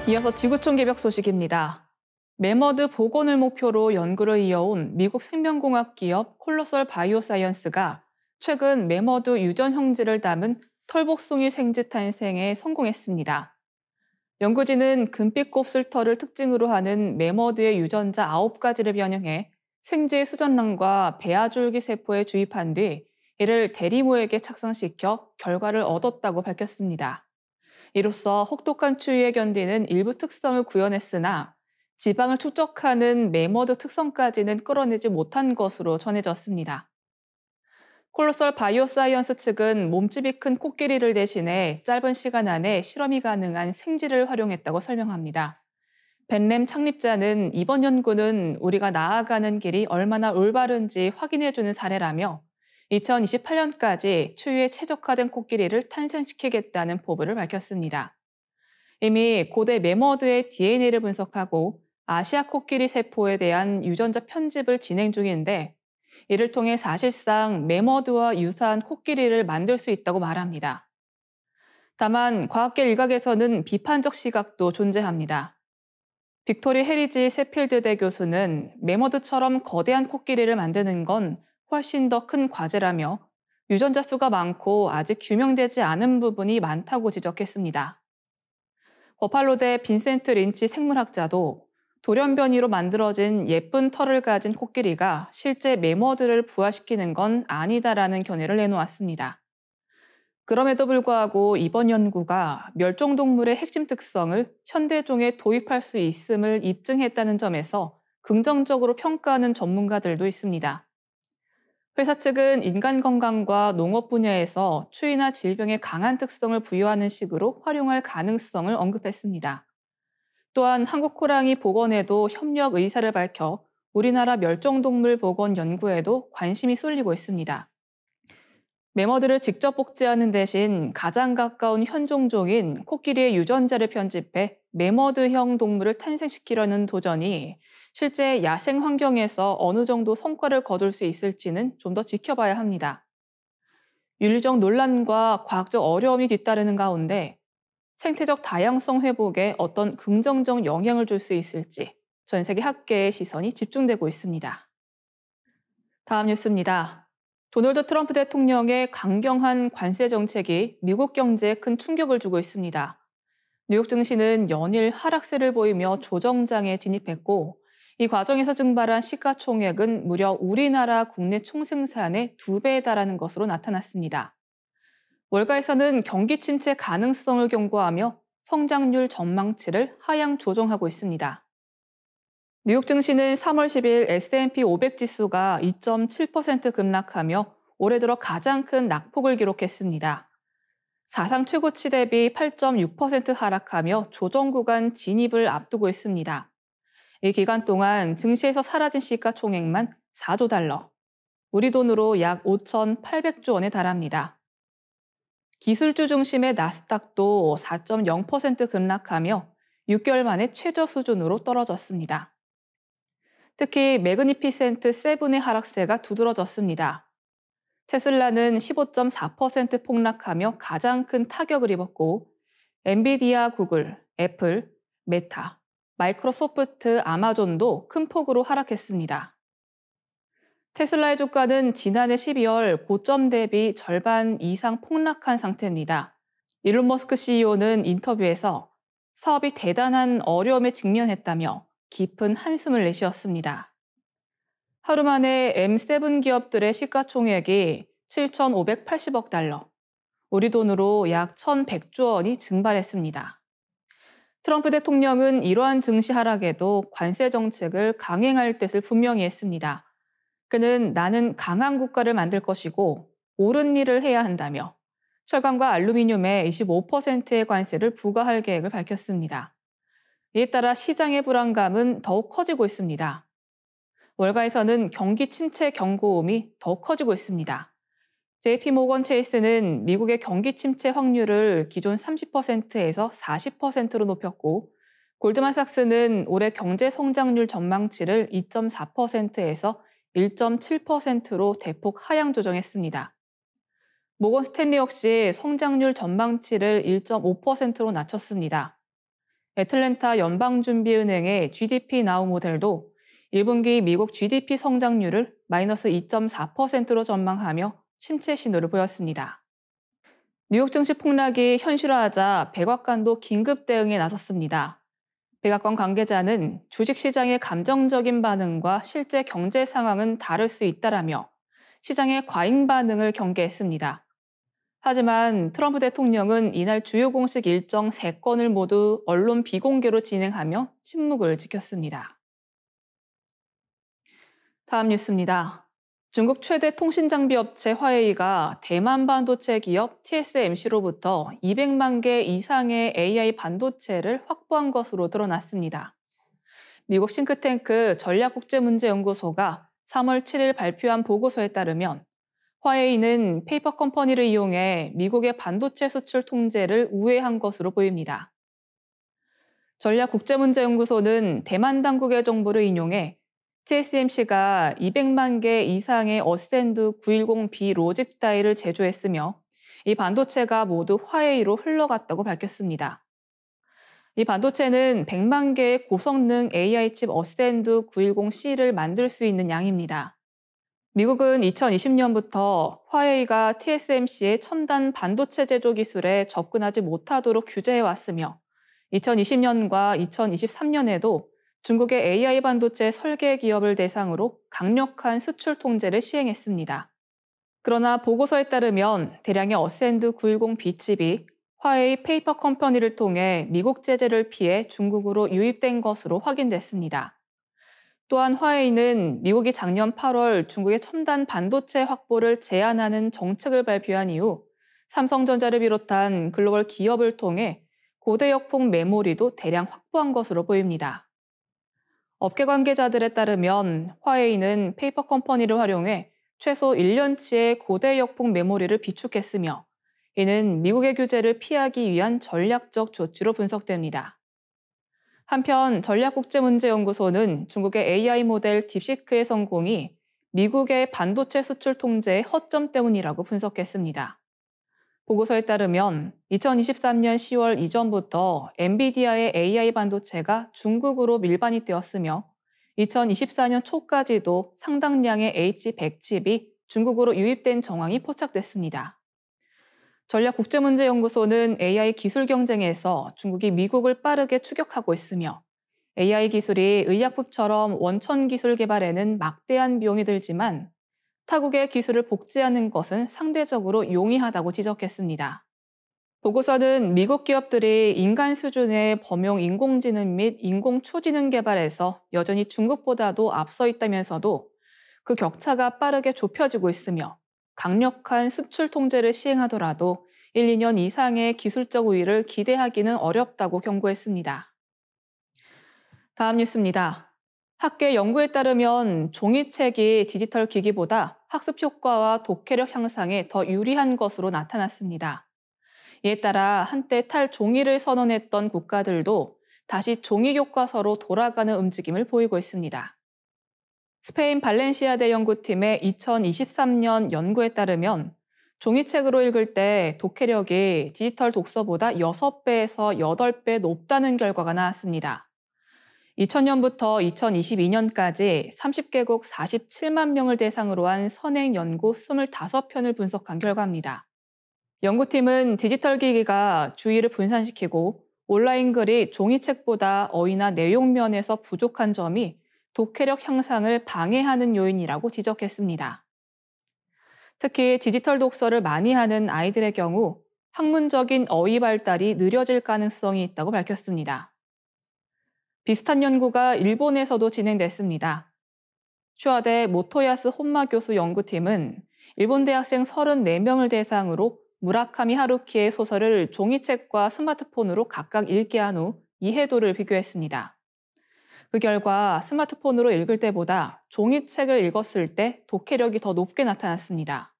이어서 지구촌 개벽 소식입니다. 매머드 복원을 목표로 연구를 이어온 미국 생명공학 기업 콜로설 바이오사이언스가 최근 매머드 유전 형질을 담은 털복숭이 생쥐 탄생에 성공했습니다. 연구진은 금빛 곱슬털을 특징으로 하는 매머드의 유전자 9가지를 변형해 생쥐의 수전란과 배아줄기 세포에 주입한 뒤 이를 대리모에게 착상시켜 결과를 얻었다고 밝혔습니다. 이로써 혹독한 추위에 견디는 일부 특성을 구현했으나 지방을 축적하는 매머드 특성까지는 끌어내지 못한 것으로 전해졌습니다. 콜로설 바이오사이언스 측은 몸집이 큰 코끼리를 대신해 짧은 시간 안에 실험이 가능한 생쥐를 활용했다고 설명합니다. 벤램 창립자는 이번 연구는 우리가 나아가는 길이 얼마나 올바른지 확인해주는 사례라며 2028년까지 추위에 최적화된 코끼리를 탄생시키겠다는 포부를 밝혔습니다. 이미 고대 매머드의 DNA를 분석하고 아시아 코끼리 세포에 대한 유전자 편집을 진행 중인데 이를 통해 사실상 매머드와 유사한 코끼리를 만들 수 있다고 말합니다. 다만 과학계 일각에서는 비판적 시각도 존재합니다. 빅토리 해리지 세필드대 교수는 매머드처럼 거대한 코끼리를 만드는 건 훨씬 더 큰 과제라며 유전자 수가 많고 아직 규명되지 않은 부분이 많다고 지적했습니다. 버팔로대 빈센트 린치 생물학자도 돌연변이로 만들어진 예쁜 털을 가진 코끼리가 실제 매머드를 부화시키는 건 아니다라는 견해를 내놓았습니다. 그럼에도 불구하고 이번 연구가 멸종동물의 핵심 특성을 현대종에 도입할 수 있음을 입증했다는 점에서 긍정적으로 평가하는 전문가들도 있습니다. 회사 측은 인간 건강과 농업 분야에서 추위나 질병에 강한 특성을 부여하는 식으로 활용할 가능성을 언급했습니다. 또한 한국 호랑이 복원에도 협력 의사를 밝혀 우리나라 멸종동물 복원 연구에도 관심이 쏠리고 있습니다. 매머드를 직접 복제하는 대신 가장 가까운 현종종인 코끼리의 유전자를 편집해 매머드형 동물을 탄생시키려는 도전이 실제 야생 환경에서 어느 정도 성과를 거둘 수 있을지는 좀 더 지켜봐야 합니다. 윤리적 논란과 과학적 어려움이 뒤따르는 가운데 생태적 다양성 회복에 어떤 긍정적 영향을 줄 수 있을지 전 세계 학계의 시선이 집중되고 있습니다. 다음 뉴스입니다. 도널드 트럼프 대통령의 강경한 관세 정책이 미국 경제에 큰 충격을 주고 있습니다. 뉴욕 증시는 연일 하락세를 보이며 조정장에 진입했고 이 과정에서 증발한 시가총액은 무려 우리나라 국내 총생산의 2배에 달하는 것으로 나타났습니다. 월가에서는 경기 침체 가능성을 경고하며 성장률 전망치를 하향 조정하고 있습니다. 뉴욕 증시는 3월 10일 S&P 500 지수가 2.7% 급락하며 올해 들어 가장 큰 낙폭을 기록했습니다. 사상 최고치 대비 8.6% 하락하며 조정 구간 진입을 앞두고 있습니다. 이 기간 동안 증시에서 사라진 시가총액만 4조 달러, 우리 돈으로 약 5,800조 원에 달합니다. 기술주 중심의 나스닥도 4.0% 급락하며 6개월 만에 최저 수준으로 떨어졌습니다. 특히 매그니피센트 7의 하락세가 두드러졌습니다. 테슬라는 15.4% 폭락하며 가장 큰 타격을 입었고 엔비디아, 구글, 애플, 메타, 마이크로소프트, 아마존도 큰 폭으로 하락했습니다. 테슬라의 주가는 지난해 12월 고점 대비 절반 이상 폭락한 상태입니다. 일론 머스크 CEO는 인터뷰에서 사업이 대단한 어려움에 직면했다며 깊은 한숨을 내쉬었습니다. 하루 만에 M7 기업들의 시가총액이 7,580억 달러, 우리 돈으로 약 1,100조 원이 증발했습니다. 트럼프 대통령은 이러한 증시 하락에도 관세 정책을 강행할 뜻을 분명히 했습니다. 그는 나는 강한 국가를 만들 것이고 옳은 일을 해야 한다며 철강과 알루미늄에 25%의 관세를 부과할 계획을 밝혔습니다. 이에 따라 시장의 불안감은 더욱 커지고 있습니다. 월가에서는 경기 침체 경고음이 더욱 커지고 있습니다. JP모건 체이스는 미국의 경기 침체 확률을 기존 30%에서 40%로 높였고 골드만삭스는 올해 경제 성장률 전망치를 2.4%에서 1.7%로 대폭 하향 조정했습니다. 모건 스탠리 역시 성장률 전망치를 1.5%로 낮췄습니다. 애틀랜타 연방준비은행의 GDP 나우 모델도 1분기 미국 GDP 성장률을 마이너스 2.4%로 전망하며 침체 신호를 보였습니다. 뉴욕 증시 폭락이 현실화하자 백악관도 긴급 대응에 나섰습니다. 백악관 관계자는 주식시장의 감정적인 반응과 실제 경제 상황은 다를 수 있다라며 시장의 과잉 반응을 경계했습니다. 하지만 트럼프 대통령은 이날 주요 공식 일정 3건을 모두 언론 비공개로 진행하며 침묵을 지켰습니다. 다음 뉴스입니다. 중국 최대 통신장비 업체 화웨이가 대만 반도체 기업 TSMC로부터 200만 개 이상의 AI 반도체를 확보한 것으로 드러났습니다. 미국 싱크탱크 전략국제문제연구소가 3월 7일 발표한 보고서에 따르면 화웨이는 페이퍼 컴퍼니를 이용해 미국의 반도체 수출 통제를 우회한 것으로 보입니다. 전략국제문제연구소는 대만 당국의 정보를 인용해 TSMC가 200만 개 이상의 어센드 910B 로직 다이를 제조했으며 이 반도체가 모두 화웨이로 흘러갔다고 밝혔습니다. 이 반도체는 100만 개의 고성능 AI 칩 어센드 910C를 만들 수 있는 양입니다. 미국은 2020년부터 화웨이가 TSMC의 첨단 반도체 제조 기술에 접근하지 못하도록 규제해왔으며 2020년과 2023년에도 중국의 AI 반도체 설계 기업을 대상으로 강력한 수출 통제를 시행했습니다. 그러나 보고서에 따르면 대량의 어센드 910B 칩이 화웨이 페이퍼 컴퍼니를 통해 미국 제재를 피해 중국으로 유입된 것으로 확인됐습니다. 또한 화웨이는 미국이 작년 8월 중국의 첨단 반도체 확보를 제한하는 정책을 발표한 이후 삼성전자를 비롯한 글로벌 기업을 통해 고대역폭 메모리도 대량 확보한 것으로 보입니다. 업계 관계자들에 따르면 화웨이는 페이퍼 컴퍼니를 활용해 최소 1년치의 고대역폭 메모리를 비축했으며 이는 미국의 규제를 피하기 위한 전략적 조치로 분석됩니다. 한편 전략국제문제연구소는 중국의 AI 모델 딥시크의 성공이 미국의 반도체 수출 통제의 허점 때문이라고 분석했습니다. 보고서에 따르면 2023년 10월 이전부터 엔비디아의 AI 반도체가 중국으로 밀반이 되었으며 2024년 초까지도 상당량의 H100 칩이 중국으로 유입된 정황이 포착됐습니다. 전략국제문제연구소는 AI 기술 경쟁에서 중국이 미국을 빠르게 추격하고 있으며 AI 기술이 의약품처럼 원천 기술 개발에는 막대한 비용이 들지만 타국의 기술을 복제하는 것은 상대적으로 용이하다고 지적했습니다. 보고서는 미국 기업들이 인간 수준의 범용 인공지능 및 인공초지능 개발에서 여전히 중국보다도 앞서 있다면서도 그 격차가 빠르게 좁혀지고 있으며 강력한 수출 통제를 시행하더라도 1, 2년 이상의 기술적 우위를 기대하기는 어렵다고 경고했습니다. 다음 뉴스입니다. 학계 연구에 따르면 종이책이 디지털 기기보다 학습 효과와 독해력 향상에 더 유리한 것으로 나타났습니다. 이에 따라 한때 탈종이를 선언했던 국가들도 다시 종이 교과서로 돌아가는 움직임을 보이고 있습니다. 스페인 발렌시아대 연구팀의 2023년 연구에 따르면 종이책으로 읽을 때 독해력이 디지털 독서보다 6배에서 8배 높다는 결과가 나왔습니다. 2000년부터 2022년까지 30개국 47만 명을 대상으로 한 선행 연구 25편을 분석한 결과입니다. 연구팀은 디지털 기기가 주의를 분산시키고 온라인 글이 종이책보다 어휘나 내용 면에서 부족한 점이 독해력 향상을 방해하는 요인이라고 지적했습니다. 특히 디지털 독서를 많이 하는 아이들의 경우 학문적인 어휘 발달이 느려질 가능성이 있다고 밝혔습니다. 비슷한 연구가 일본에서도 진행됐습니다. 슈아대 모토야스 혼마 교수 연구팀은 일본 대학생 34명을 대상으로 무라카미 하루키의 소설을 종이책과 스마트폰으로 각각 읽게 한 후 이해도를 비교했습니다. 그 결과 스마트폰으로 읽을 때보다 종이책을 읽었을 때 독해력이 더 높게 나타났습니다.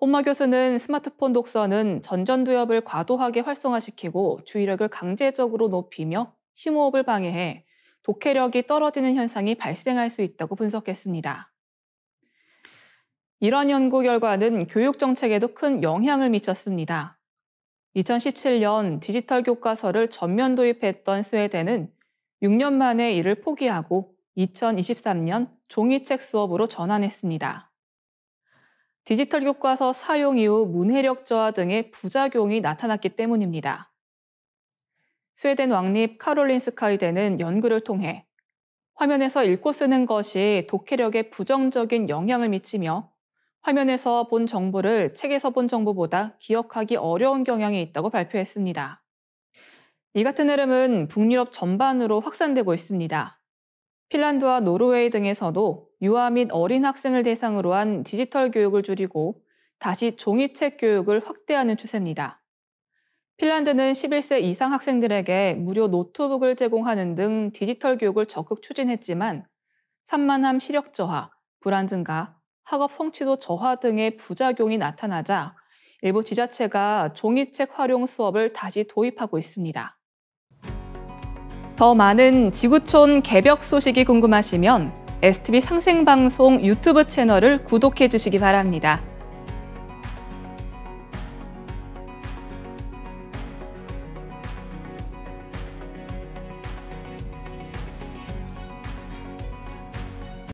혼마 교수는 스마트폰 독서는 전전두엽을 과도하게 활성화시키고 주의력을 강제적으로 높이며 심호흡을 방해해 독해력이 떨어지는 현상이 발생할 수 있다고 분석했습니다. 이러한 연구 결과는 교육 정책에도 큰 영향을 미쳤습니다. 2017년 디지털 교과서를 전면 도입했던 스웨덴은 6년 만에 이를 포기하고 2023년 종이책 수업으로 전환했습니다. 디지털 교과서 사용 이후 문해력 저하 등의 부작용이 나타났기 때문입니다. 스웨덴 왕립 카롤린스카이대는 연구를 통해 화면에서 읽고 쓰는 것이 독해력에 부정적인 영향을 미치며 화면에서 본 정보를 책에서 본 정보보다 기억하기 어려운 경향이 있다고 발표했습니다. 이 같은 흐름은 북유럽 전반으로 확산되고 있습니다. 핀란드와 노르웨이 등에서도 유아 및 어린 학생을 대상으로 한 디지털 교육을 줄이고 다시 종이책 교육을 확대하는 추세입니다. 핀란드는 11세 이상 학생들에게 무료 노트북을 제공하는 등 디지털 교육을 적극 추진했지만 산만함, 시력 저하, 불안 증가, 학업 성취도 저하 등의 부작용이 나타나자 일부 지자체가 종이책 활용 수업을 다시 도입하고 있습니다. 더 많은 지구촌 개벽 소식이 궁금하시면 STV 상생방송 유튜브 채널을 구독해 주시기 바랍니다.